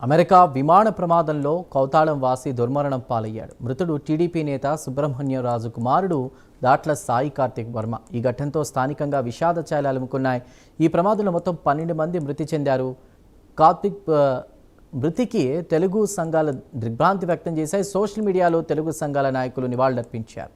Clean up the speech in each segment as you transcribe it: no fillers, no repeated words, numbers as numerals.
America విమాన ప్రమాదంలో కౌతాళం వాసి దుర్మరణం పాలయ్యాడు. మృతుడు టీడీపీ నేత సుబ్రహ్మణ్యం రాజు కుమారుడు దాట్ల సాయి కార్తిక్ వర్మ. ఈ ఘటనతో స్థానికంగా విషాద ఛాయలు అలుముకున్నాయి. ఈ ప్రమాదంలో మొత్తం 12 మంది మృతి చెందారు. కార్తిక్ మృతికి తెలుగు సంఘాల దిగ్భ్రాంతి వ్యక్తం చేశాయి. సోషల్ మీడియాలో తెలుగు సంఘాల నాయకులు నివాళులర్పించారు.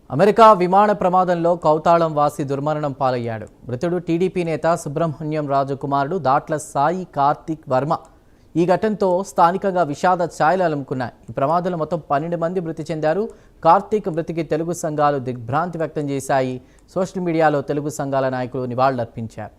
అమెరికా విమాన ప్రమాదంలో కౌతాళం వాసి దుర్మరణం పాలయ్యాడు. మృతుడు టీడీపీ నేత సుబ్రహ్మణ్యం రాజు కుమారుడు దాట్ల సాయి కార్తిక్ వర్మ. ఈ ఘటనతో స్థానికంగా విషాద ఛాయలు అలుముకున్నాయి. ఈ ప్రమాదంలో మొత్తం 12 మంది మృతి చెందారు. కార్తిక్ మృతికి తెలుగు సంఘాలు దిగ్భ్రాంతి వ్యక్తం చేశాయి. సోషల్ మీడియాలో తెలుగు సంఘాల నాయకులు నివాళులర్పించారు.